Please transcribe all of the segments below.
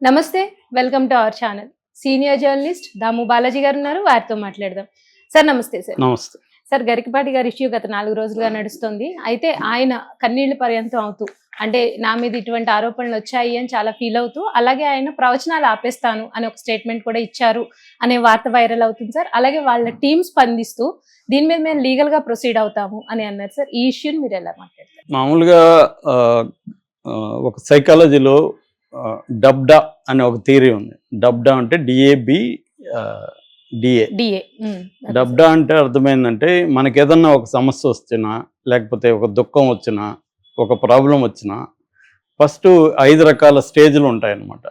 నమస్తే. Welcome to our channel. Senior journalist Damu Balaji గారు ఉన్నారు. వారితో మాట్లాడదాం. సార్ నమస్తే సార్. నమస్తే. సార్ గరికపాటి గారి ఇష్యూ గత 4 రోజులుగా నడుస్తుంది. అయితే ఆయన కన్నీళ్ల పర్యంతం అవుతూ అంటే నా మీద ఇటువంటి ఆరోపణలు వచ్చాయి అని చాలా ఫీల్ అవుతూ అలాగే ఆయన ప్రవచనాలు ఆపేస్తాను అనే ఒక స్టేట్మెంట్ కూడా ఇచ్చారు అనే వార్త వైరల్ అవుతుంది సార్. అలాగే వాళ్ళ టీమ్ స్పందిస్తూ దీని మీద మేము లీగల్ గా ప్రొసీడ్ అవుతాము అని అన్నారు సార్. ఈ ఇష్యూని మీరు ఎలా మాట్లాడతారు? మామూలుగా ఒక సైకాలజీలో డబ్డా అనే ఒక థియరీ ఉంది. డబ్డా అంటే డిఏబి డిఏ. డబ్డా అంటే అర్థమైందంటే మనకి ఏదన్నా ఒక సమస్య వచ్చినా లేకపోతే ఒక దుఃఖం వచ్చినా ఒక ప్రాబ్లం వచ్చినా ఫస్ట్ 5 రకాల స్టేజ్లు ఉంటాయన్నమాట.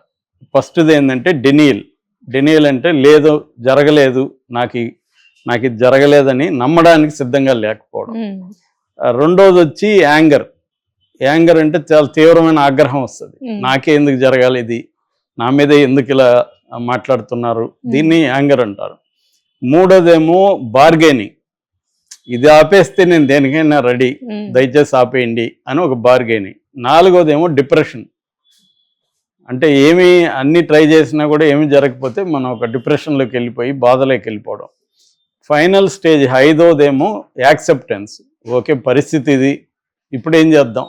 ఫస్ట్ది ఏంటంటే డెనియల్ అంటే లేదు, జరగలేదు, నాకు ఇది జరగలేదని నమ్మడానికి సిద్ధంగా లేకపోవడం. రెండోది వచ్చి యాంగర్ అంటే చాలా తీవ్రమైన ఆగ్రహం వస్తుంది. నాకే ఎందుకు జరగాలి, ఇది నా మీదే ఎందుకు ఇలా మాట్లాడుతున్నారు, దీన్ని యాంగర్ అంటారు. మూడోదేమో బార్గెనింగ్, ఇది ఆపేస్తే నేను దేనికైనా రెడీ, దయచేసి ఆపేయండి అని ఒక బార్గెనింగ్. నాలుగోదేమో డిప్రెషన్, అంటే అన్ని ట్రై చేసినా కూడా ఏమీ జరగకపోతే మనం ఒక డిప్రెషన్లోకి వెళ్ళిపోయి బాధలోకి వెళ్ళిపోవడం. ఫైనల్ స్టేజ్ 5వదేమో యాక్సెప్టెన్స్. ఓకే, పరిస్థితి ఇది, ఇప్పుడేం చేద్దాం,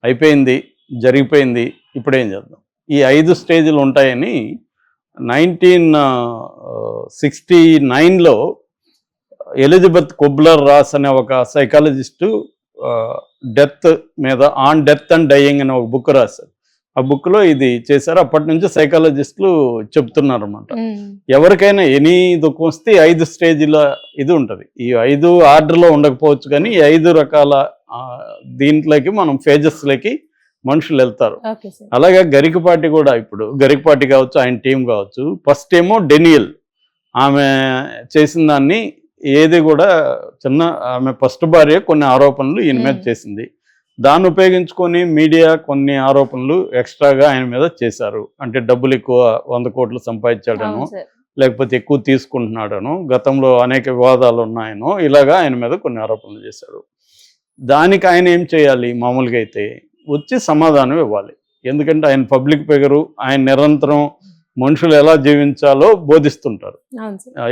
అయిపోయింది, జరిగిపోయింది, ఇప్పుడేం చేద్దాం. ఈ 5 స్టేజ్లు ఉంటాయని 1969లో ఎలిజబెత్ కుబ్లర్ రాస్ అనే ఒక సైకాలజిస్టు డెత్ మీద ఆన్ డెత్ అండ్ డయింగ్ అనే ఒక బుక్ రాశారు. ఆ బుక్లో ఇది చేశారు. అప్పటి నుంచి సైకాలజిస్టులు చెప్తున్నారు అన్నమాట. ఎవరికైనా ఎనీ దుఃఖం వస్తే 5 స్టేజ్ల ఇది ఉంటుంది. ఈ 5 ఆర్డర్లో ఉండకపోవచ్చు, కానీ ఈ 5 రకాల దీంట్లోకి మనం ఫేజెస్లోకి మనుషులు వెళ్తారు. అలాగే గరికపాటి కూడా, ఇప్పుడు గరికపాటి కావచ్చు, ఆయన టీం కావచ్చు, ఫస్ట్ ఏమో డెనియల్. ఆమె చేసిన దాన్ని ఏది కూడా ఆమె ఫస్ట్ భార్య కొన్ని ఆరోపణలు ఈయన మీద చేసింది. దాన్ని ఉపయోగించుకొని మీడియా కొన్ని ఆరోపణలు ఎక్స్ట్రాగా ఆయన మీద చేశారు. అంటే డబ్బులు ఎక్కువ 100 కోట్లు సంపాదించాడనో, లేకపోతే ఎక్కువ తీసుకుంటున్నాడనో, గతంలో అనేక వివాదాలు ఉన్నాయనో, ఇలాగా ఆయన మీద కొన్ని ఆరోపణలు చేశారు. దానికి ఆయన ఏం చేయాలి? మామూలుగా అయితే వచ్చి సమాధానం ఇవ్వాలి. ఎందుకంటే ఆయన పబ్లిక్ ఫిగరు, ఆయన నిరంతరం మనుషులు ఎలా జీవించాలో బోధిస్తుంటారు.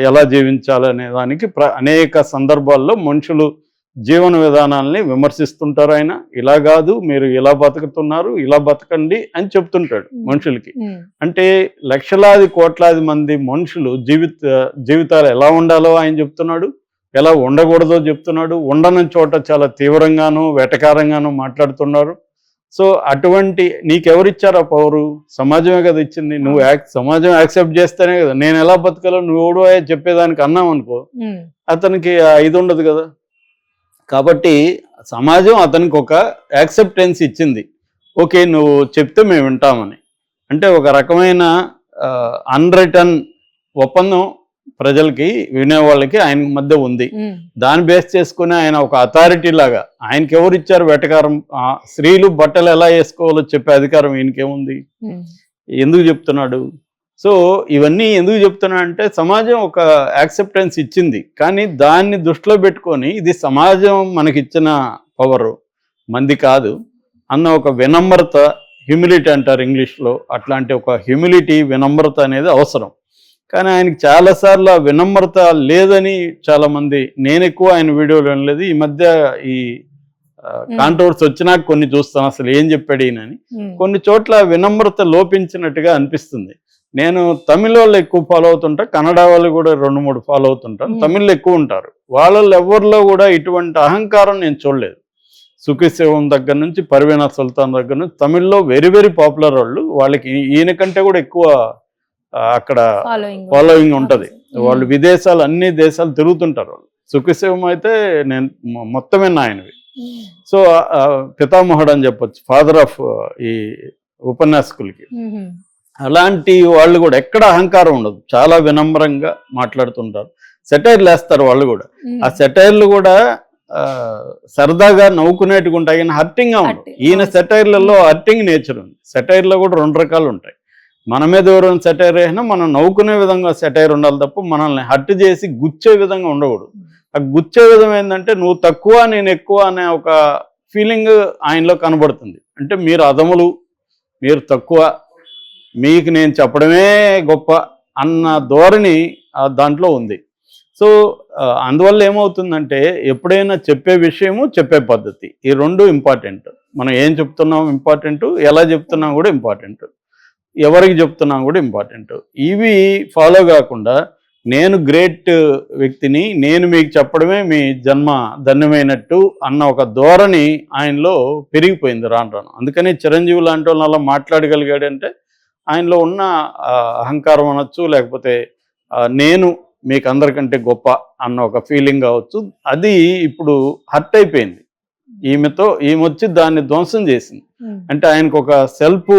ఎలా జీవించాలనే దానికి అనేక సందర్భాల్లో మనుషులు జీవన విధానాలని విమర్శిస్తుంటారు. ఆయన ఇలా కాదు, మీరు ఇలా బతుకుతున్నారు, ఇలా బతకండి అని చెప్తుంటాడు మనుషులకి. అంటే లక్షలాది కోట్లాది మంది మనుషులు జీవితాలు ఎలా ఉండాలో ఆయన చెప్తున్నాడు, ఎలా ఉండకూడదో చెప్తున్నాడు. ఉండని చోట చాలా తీవ్రంగానూ వెటకారంగానూ మాట్లాడుతున్నారు. సో అటువంటి నీకెవరిచ్చారు ఆ పవరు? సమాజమే కదా ఇచ్చింది. నువ్వు సమాజం యాక్సెప్ట్ చేస్తేనే కదా. నేను ఎలా బతకాలో నువ్వు ఎవడో చెప్పేదానికి అన్నాం అనుకో, అతనికి ఇది ఉండదు కదా. కాబట్టి సమాజం అతనికి ఒక యాక్సెప్టెన్స్ ఇచ్చింది. ఓకే, నువ్వు చెప్తే మేము వింటామని. అంటే ఒక రకమైన అన్రిటర్న్ ఒప్పందం ప్రజలకి, వినేవాళ్ళకి ఆయన మధ్య ఉంది. దాన్ని బేస్ చేసుకుని ఆయన ఒక అథారిటీ లాగా, ఆయనకి ఎవరు ఇచ్చారు వెటకారం? స్త్రీలు బట్టలు ఎలా వేసుకోవాలో చెప్పే అధికారం ఈయనకేముంది? ఎందుకు చెప్తున్నాడు? సో ఇవన్నీ ఎందుకు చెప్తున్నా అంటే సమాజం ఒక యాక్సెప్టెన్స్ ఇచ్చింది, కానీ దాన్ని దృష్టిలో పెట్టుకొని ఇది సమాజం మనకిచ్చిన పవరు, మంది కాదు అన్న ఒక వినమ్రత, హ్యూమిలిటీ అంటారు ఇంగ్లీష్లో, అట్లాంటి ఒక హ్యూమిలిటీ, వినమ్రత అనేది అవసరం. కానీ ఆయనకి చాలాసార్లు ఆ వినమ్రత లేదని చాలామంది, నేను ఎక్కువ ఆయన వీడియోలు వినలేదు, ఈ మధ్య ఈ కాంట్రవర్సీ వచ్చినాక కొన్ని చూస్తాను అసలు ఏం చెప్పాడు ఈయనని. కొన్ని చోట్ల వినమ్రత లోపించినట్టుగా అనిపిస్తుంది. నేను తమిళ వాళ్ళు ఎక్కువ ఫాలో అవుతుంటా, కన్నడ వాళ్ళు కూడా 2-3 ఫాలో అవుతుంటాను. తమిళ్లో ఎక్కువ ఉంటారు. వాళ్ళలో ఎవరిలో కూడా ఇటువంటి అహంకారం నేను చూడలేదు. సుఖశివం దగ్గర నుంచి పర్వీనా సుల్తాన్ దగ్గర నుంచి తమిళ్లో వెరీ వెరీ పాపులర్ వాళ్ళు. వాళ్ళకి ఈయన కంటే కూడా ఎక్కువ అక్కడ ఫాలోయింగ్ ఉంటుంది. వాళ్ళు విదేశాలు, అన్ని దేశాలు తిరుగుతుంటారు వాళ్ళు. సుఖశివం అయితే నేను మొత్తమే ఆయనవి. సో పితామహుడు అని చెప్పొచ్చు, ఫాదర్ ఆఫ్ ఈ ఉపన్యాసకులకి. అలాంటి వాళ్ళు కూడా ఎక్కడ అహంకారం ఉండదు, చాలా వినమ్రంగా మాట్లాడుతుంటారు. సెటైర్లు వేస్తారు వాళ్ళు కూడా. ఆ సెటైర్లు కూడా సరదాగా నవ్వుకునేట్టుగా ఉంటాయి, కానీ హర్టింగ్గా ఉంటాయి. ఈయన సెటైర్లలో హర్టింగ్ నేచర్ ఉంది. సెటైర్లో కూడా 2 రకాలు ఉంటాయి. మన మీద ఎవరైనా సెటైర్ వేసినా మనం నవ్వుకునే విధంగా సెటైర్ ఉండాలి తప్ప మనల్ని హర్ట్ చేసి గుచ్చే విధంగా ఉండకూడదు. ఆ గుచ్చే విధం ఏంటంటే నువ్వు తక్కువ నేను ఎక్కువ అనే ఒక ఫీలింగ్ ఆయనలో కనబడుతుంది. అంటే మీరు అదములు, మీరు తక్కువ, మీకు నేను చెప్పడమే గొప్ప అన్న ధోరణి దాంట్లో ఉంది. సో అందువల్ల ఏమవుతుందంటే ఎప్పుడైనా చెప్పే విషయము, చెప్పే పద్ధతి, ఈ రెండు ఇంపార్టెంట్. మనం ఏం చెప్తున్నాం ఇంపార్టెంట్, ఎలా చెప్తున్నాం కూడా ఇంపార్టెంట్, ఎవరికి చెప్తున్నాం కూడా ఇంపార్టెంట్. ఇవి ఫాలో కాకుండా నేను గ్రేట్ వ్యక్తిని, నేను మీకు చెప్పడమే మీ జన్మ ధన్యమైనట్టు అన్న ఒక ధోరణి ఆయనలో పెరిగిపోయింది రాను రాను. అందుకని చిరంజీవి లాంటి వాళ్ళు అలా మాట్లాడగలిగాడంటే ఆయనలో ఉన్న అహంకారం అనొచ్చు, లేకపోతే నేను మీకు అందరికంటే గొప్ప అన్న ఒక ఫీలింగ్ కావచ్చు. అది ఇప్పుడు హర్ట్ అయిపోయింది. ఈమె వచ్చి దాన్ని ధ్వంసం చేసింది. అంటే ఆయనకు ఒక సెల్ఫ్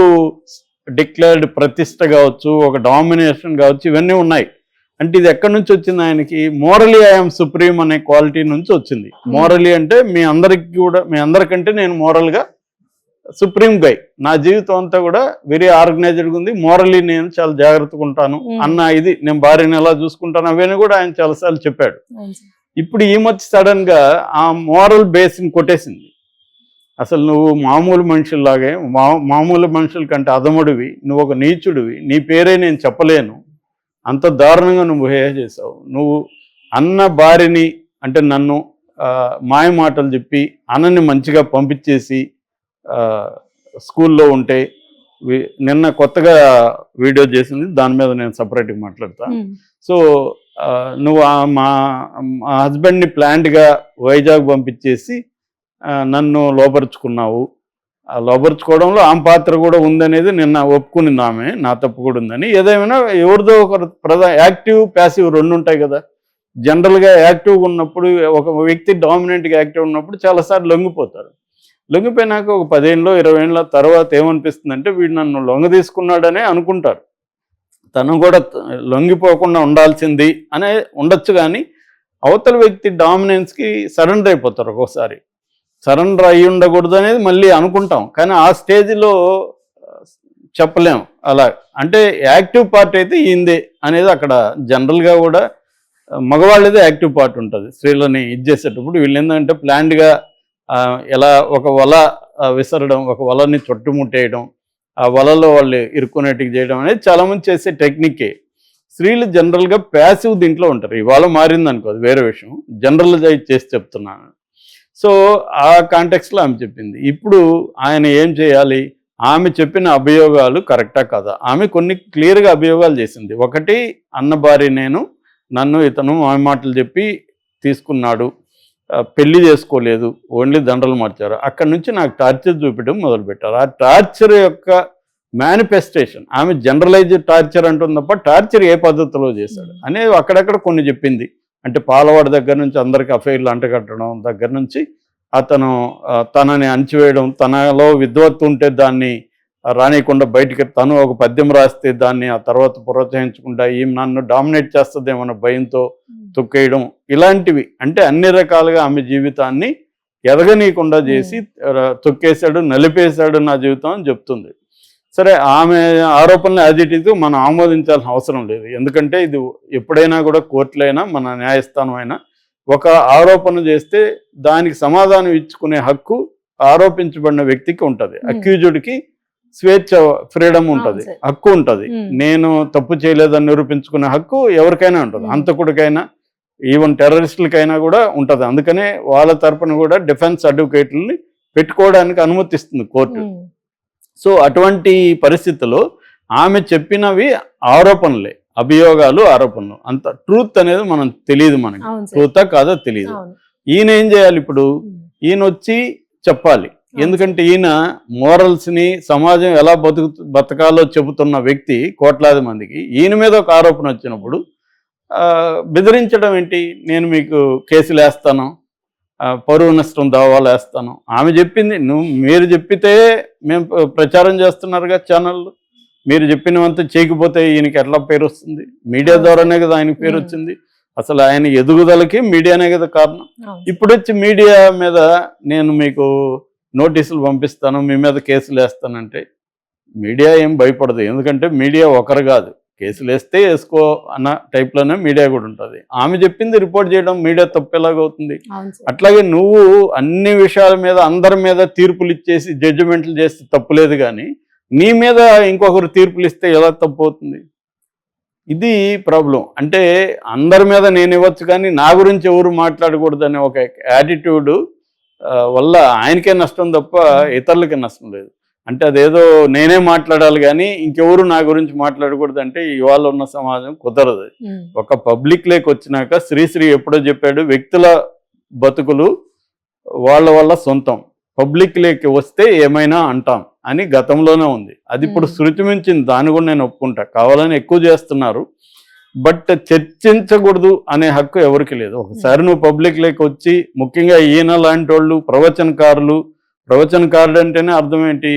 డిక్లేర్డ్ ప్రతిష్ట కావచ్చు, ఒక డామినేషన్ కావచ్చు, ఇవన్నీ ఉన్నాయి. అంటే ఇది ఎక్కడి నుంచి వచ్చింది? ఆయనకి మోరలీ ఐఎమ్ సుప్రీం అనే క్వాలిటీ నుంచి వచ్చింది. మోరలీ అంటే మీ అందరికంటే నేను మోరల్గా సుప్రీం గై, నా జీవితం అంతా కూడా వెరీ ఆర్గనైజ్డ్గా ఉంది, మోరలీ నేను చాలా జాగ్రత్తగా ఉంటాను అన్న ఇది, నేను భార్యను ఎలా చూసుకుంటాను అవన్నీ కూడా ఆయన చాలాసార్లు చెప్పాడు. ఇప్పుడు ఈ మధ్య సడన్ గా ఆ మోరల్ బేస్ని కొట్టేసింది. అసలు నువ్వు మామూలు మనుషుల్లాగే, మామూలు మనుషుల కంటే అధముడివి, నువ్వు ఒక నీచుడివి, నీ పేరే నేను చెప్పలేను, అంత దారుణంగా నువ్వు బిహేవ్ చేసావు. నువ్వు అన్న భార్యని అంటే నన్ను మాయ మాటలు చెప్పి అన్నని మంచిగా పంపించేసి స్కూల్లో ఉంటే, నిన్న కొత్తగా వీడియో చేసింది, దాని మీద నేను సపరేట్గా మాట్లాడతా. సో నువ్వు మా హస్బెండ్ని ప్లాంట్గా వైజాగ్ పంపించేసి నన్ను లోపరుచుకున్నావు. ఆ లోపరుచుకోవడంలో ఆమె పాత్ర కూడా ఉందనేది నిన్న ఒప్పుకునింది ఆమె, నా తప్పు కూడా ఉందని. ఏదేమైనా ఎవరిదో ఒక యాక్టివ్ ప్యాసివ్ రెండు ఉంటాయి కదా. జనరల్గా యాక్టివ్గా ఉన్నప్పుడు, ఒక వ్యక్తి డామినెంట్గా యాక్టివ్ ఉన్నప్పుడు చాలాసార్లు లొంగిపోతారు. లొంగిపోయినాక ఒక 10 ఏళ్ళు 20 ఏళ్ళ తర్వాత ఏమనిపిస్తుందంటే వీడు నన్ను లొంగ తీసుకున్నాడనే అనుకుంటారు. తను కూడా లొంగిపోకుండా ఉండాల్సింది అనే ఉండొచ్చు, కానీ అవతల వ్యక్తి డామినెన్స్కి సరెండర్ అయిపోతారు. ఒక్కోసారి సరెండర్ అయ్యి ఉండకూడదు అనేది మళ్ళీ అనుకుంటాం, కానీ ఆ స్టేజ్లో చెప్పలేం. అలా అంటే యాక్టివ్ పార్ట్ అయితే ఈందే అనేది అక్కడ జనరల్గా కూడా మగవాళ్ళదే యాక్టివ్ పార్ట్ ఉంటుంది. స్త్రీలని ఇది చేసేటప్పుడు వీళ్ళు ఏంటంటే ప్లాన్డ్గా ఎలా ఒక వల విసరడం, ఒక వలని చుట్టుముట్టేయడం, ఆ వలలో వాళ్ళు ఇరుక్కునేటికి చేయడం అనేది చాలామంది చేసే టెక్నికే. స్త్రీలు జనరల్గా ప్యాసివ్ దీంట్లో ఉంటారు. ఇవాళ మారింది అనుకో, అది వేరే విషయం, జనరలైజ్ చేసి చెప్తున్నాను. సో ఆ కాంటెక్స్లో ఆమె చెప్పింది. ఇప్పుడు ఆయన ఏం చేయాలి? ఆమె చెప్పిన అభియోగాలు కరెక్టా కదా? ఆమె కొన్ని క్లియర్గా అభియోగాలు చేసింది. ఒకటి, అన్న భార్య నన్ను ఇతను ఆమె మాటలు చెప్పి తీసుకున్నాడు, పెళ్లి చేసుకోలేదు, ఓన్లీ దండలు మార్చారు. అక్కడి నుంచి నాకు టార్చర్ చూపించడం మొదలుపెట్టారు. ఆ టార్చర్ యొక్క మేనిఫెస్టేషన్, ఆమె జనరలైజ్డ్ టార్చర్ అంటుంది తప్ప టార్చర్ ఏ పద్ధతిలో చేశాడు అనేది అక్కడక్కడ కొన్ని చెప్పింది. అంటే పాలవాడి దగ్గర నుంచి అందరికీ అఫైర్లు అంటగట్టడం దగ్గర నుంచి, అతను తనని అణచివేయడం, తనలో విద్వత్తు ఉంటే దాన్ని రానియకుండా బయటికి, తను ఒక పద్యం రాస్తే దాన్ని ఆ తర్వాత ప్రోత్సహించకుండా ఈమె నన్ను డామినేట్ చేస్తుందేమన్న భయంతో తొక్కేయడం, ఇలాంటివి. అంటే అన్ని రకాలుగా ఆమె జీవితాన్ని ఎదగనీయకుండా చేసి తొక్కేశాడు, నలిపేశాడు నా జీవితం అని చెప్తుంది. సరే, ఆమె ఆరోపణలు యాజ్ ఇట్ ఈజ్ మనం ఆమోదించాల్సిన అవసరం లేదు. ఎందుకంటే ఇది ఎప్పుడైనా కూడా కోర్టులైనా మన న్యాయస్థానం అయినా ఒక ఆరోపణ చేస్తే దానికి సమాధానం ఇచ్చుకునే హక్కు ఆరోపించబడిన వ్యక్తికి ఉంటుంది. అక్యూజ్డ్కి స్వేచ్ఛ, ఫ్రీడమ్ ఉంటుంది, హక్కు ఉంటుంది. నేను తప్పు చేయలేదని నిరూపించుకునే హక్కు ఎవరికైనా ఉంటుంది, హంతకుడికైనా, ఈవెన్ టెర్రరిస్టులకైనా కూడా ఉంటుంది. అందుకనే వాళ్ళ తరపున కూడా డిఫెన్స్ అడ్వకేట్లని పెట్టుకోవడానికి అనుమతిస్తుంది కోర్టు. సో అటువంటి పరిస్థితుల్లో ఆమె చెప్పినవి ఆరోపణలే, అభియోగాలు, ఆరోపణలు. అంత ట్రూత్ అనేది మనం తెలియదు, మనకి ట్రూతా కాదో తెలియదు. ఈయన ఏం చేయాలి ఇప్పుడు? ఈయన వచ్చి చెప్పాలి. ఎందుకంటే ఈయన మోరల్స్ని, సమాజం ఎలా బతకాలో చెబుతున్న వ్యక్తి కోట్లాది మందికి. ఈయన మీద ఒక ఆరోపణ వచ్చినప్పుడు బెదిరించడం ఏంటి? నేను మీకు కేసులు వేస్తాను, పరువు నష్టం దావాలు వేస్తాను. ఆమె చెప్పింది, మీరు చెప్పితే మేము ప్రచారం చేస్తున్నారుగా ఛానళ్ళు, మీరు చెప్పినవంతా చేయకపోతే ఈయనకి ఎట్లా పేరు వస్తుంది? మీడియా ద్వారానే కదా ఆయనకి పేరు వచ్చింది. అసలు ఆయన ఎదుగుదలకి మీడియానే కదా కారణం. ఇప్పుడు వచ్చి మీడియా మీద నేను మీకు నోటీసులు పంపిస్తాను, మీ మీద కేసులు వేస్తానంటే మీడియా ఏం భయపడదు. ఎందుకంటే మీడియా ఒకరు కాదు, కేసులు వేస్తే వేసుకో అన్న టైప్లోనే మీడియా కూడా ఉంటుంది. ఆమె చెప్పింది రిపోర్ట్ చేయడం మీడియా తప్పెలాగవుతుంది? అట్లాగే నువ్వు అన్ని విషయాల మీద అందరి మీద తీర్పులు ఇచ్చేసి జడ్జిమెంట్లు చేస్తే తప్పులేదు, కానీ నీ మీద ఇంకొకరు తీర్పులు ఇస్తే ఎలా తప్పు అవుతుంది? ఇది ప్రాబ్లం. అంటే అందరి మీద నేను ఇవ్వచ్చు కానీ నా గురించి ఎవరు మాట్లాడకూడదు అనే ఒక యాటిట్యూడ్ వల్ల ఆయనకే నష్టం తప్ప ఇతరులకి నష్టం లేదు. అంటే అదేదో నేనే మాట్లాడాలి కానీ ఇంకెవరు నా గురించి మాట్లాడకూడదు అంటే ఇవాళ ఉన్న సమాజం కుదరదు. ఒక పబ్లిక్ లేక్ వచ్చినాక శ్రీశ్రీ ఎప్పుడో చెప్పాడు, వ్యక్తుల బతుకులు వాళ్ళ వల్ల సొంతం, పబ్లిక్ లేక్ వస్తే ఏమైనా అంటాం అని గతంలోనే ఉంది. అది ఇప్పుడు శృతి మించింది, దాన్ని కూడా నేను ఒప్పుకుంటా. కావాలని ఎక్కువ చేస్తున్నారు, బట్ చర్చించకూడదు అనే హక్కు ఎవరికి లేదు. ఒకసారి నువ్వు పబ్లిక్ లేక్ వచ్చి, ముఖ్యంగా ఈయన లాంటి వాళ్ళు ప్రవచనకారుడు అంటేనే అర్థం ఏంటి?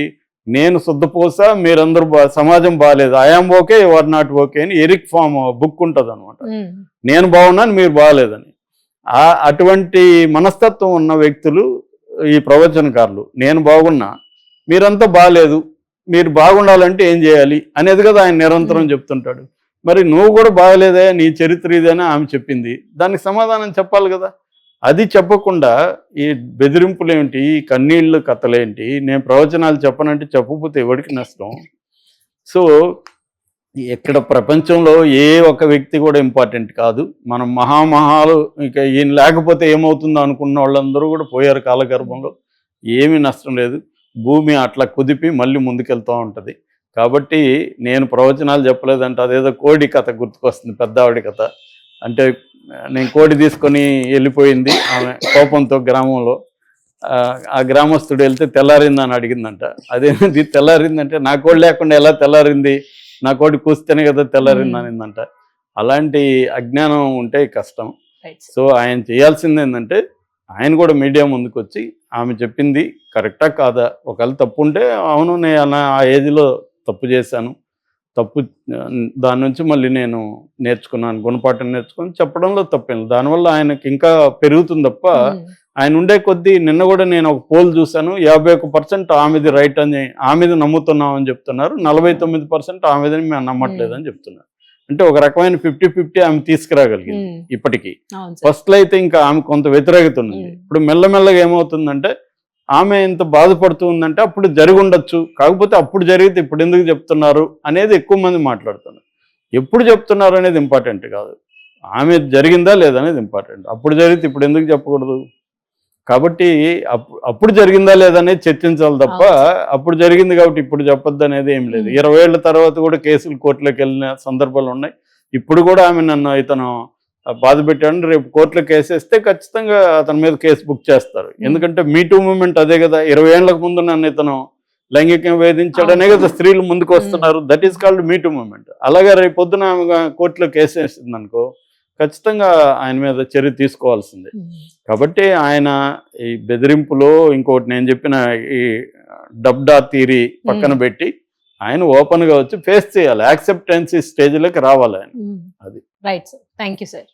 నేను శుద్ధపోస, మీరందరూ సమాజం బాగాలేదు, I am okay your not okay అని ఎరిక్ ఫామ్ బుక్ ఉంటుంది అనమాట. నేను బాగున్నాను మీరు బాగాలేదని. అటువంటి మనస్తత్వం ఉన్న వ్యక్తులు ఈ ప్రవచనకారులు. నేను బాగున్నా మీరంతా బాగాలేదు, మీరు బాగుండాలంటే ఏం చేయాలి అనేది కదా ఆయన నిరంతరం చెప్తుంటాడు. మరి నువ్వు కూడా బాగలేదే, నీ చరిత్ర ఇదేనా ఆమె చెప్పింది, దానికి సమాధానం చెప్పాలి కదా. అది చెప్పకుండా ఈ బెదిరింపులేంటి, ఈ కన్నీళ్ళు కథలేంటి, నేను ప్రవచనాలు చెప్పనంటే చెప్పకపోతే ఎవరికి నష్టం? సో ఇక్కడ ప్రపంచంలో ఏ ఒక్క వ్యక్తి కూడా ఇంపార్టెంట్ కాదు. మనం మహామహాలు ఇక ఈయన లేకపోతే ఏమవుతుందో అనుకున్న వాళ్ళందరూ కూడా పోయారు కాలగర్భంలో. ఏమీ నష్టం లేదు, భూమి అట్లా కుదిపి మళ్ళీ ముందుకెళ్తూ ఉంటుంది. కాబట్టి నేను ప్రవచనాలు చెప్పలేదంటే అదేదో కోడి కథ గుర్తుకొస్తుంది, పెద్ద ఆవిడ కథ. అంటే నేను కోడి తీసుకొని వెళ్ళిపోయింది ఆమె కోపంతో గ్రామంలో. ఆ గ్రామస్తుడు వెళ్తే తెల్లారిందని అడిగిందంట. అదేంటి తెల్లారిందంటే, నా కోడి లేకుండా ఎలా తెల్లారింది, నా కోడి కూస్తేనే కదా తెల్లారింది అనిందంట. అలాంటి అజ్ఞానం ఉంటే కష్టం. సో ఆయన చేయాల్సింది ఏంటంటే, ఆయన కూడా మీడియా ముందుకు వచ్చి ఆమె చెప్పింది కరెక్టా కాదా, ఒకవేళ తప్పు ఉంటే అవును నేను ఆ ఏజ్లో తప్పు చేశాను, దాని నుంచి మళ్ళీ నేను నేర్చుకున్నాను, గుణపాఠం నేర్చుకొని చెప్పడంలో తప్పేం. దానివల్ల ఆయనకి ఇంకా పెరుగుతుంది తప్ప, ఆయన ఉండే కొద్దీ నిన్న కూడా నేను ఒక పోల్ చూశాను, 51% ఆమెది రైట్ అని, ఆమెది నమ్ముతున్నామని చెప్తున్నారు, 49% ఆమెదని మేము నమ్మట్లేదని చెప్తున్నారు. అంటే ఒక రకమైన 50-50 ఆమె తీసుకురాగలిగింది ఇప్పటికీ. ఫస్ట్లో అయితే ఇంకా ఆమె కొంత వ్యతిరేకత ఉంది. ఇప్పుడు మెల్లమెల్లగా ఏమవుతుందంటే, ఆమె ఎంత బాధపడుతుందంటే అప్పుడు జరిగి ఉండొచ్చు, కాకపోతే అప్పుడు జరిగితే ఇప్పుడు ఎందుకు చెప్తున్నారు అనేది ఎక్కువ మంది మాట్లాడుతున్నారు. ఎప్పుడు చెప్తున్నారు అనేది ఇంపార్టెంట్ కాదు, ఆమె జరిగిందా లేదా అనేది ఇంపార్టెంట్. అప్పుడు జరిగితే ఇప్పుడు ఎందుకు చెప్పకూడదు? కాబట్టి అప్పుడు జరిగిందా లేదనేది చర్చించాలి తప్ప, అప్పుడు జరిగింది కాబట్టి ఇప్పుడు చెప్పొద్దు అనేది ఏం లేదు. 20 ఏళ్ల తర్వాత కూడా కేసులు కోర్టులోకి వెళ్ళిన సందర్భాలు ఉన్నాయి. ఇప్పుడు కూడా ఆమె నన్ను ఇతను బాధ పెట్టాడని రేపు కోర్టులో కేసు వేస్తే ఖచ్చితంగా అతని మీద కేసు బుక్ చేస్తారు. ఎందుకంటే మీటూ మూమెంట్ అదే కదా. 20 ఏళ్లకు ముందు నన్ను ఇతను లైంగికంగా వేధించాడనే కదా స్త్రీలు ముందుకు వస్తున్నారు. That is called me too movement. అలాగే రేపు పొద్దున ఆమె కోర్టులో కేసు వేస్తుంది అనుకో, ఖచ్చితంగా ఆయన మీద చర్య తీసుకోవాల్సిందే. కాబట్టి ఆయన ఈ బెదిరింపులో ఇంకోటి నేను చెప్పిన ఈ డబ్డా థియరీ పక్కన పెట్టి ఆయన ఓపెన్గా వచ్చి ఫేస్ చేయాలి, యాక్సెప్టెన్సీ స్టేజ్లోకి రావాలి ఆయన. అది right sir, thank you sir.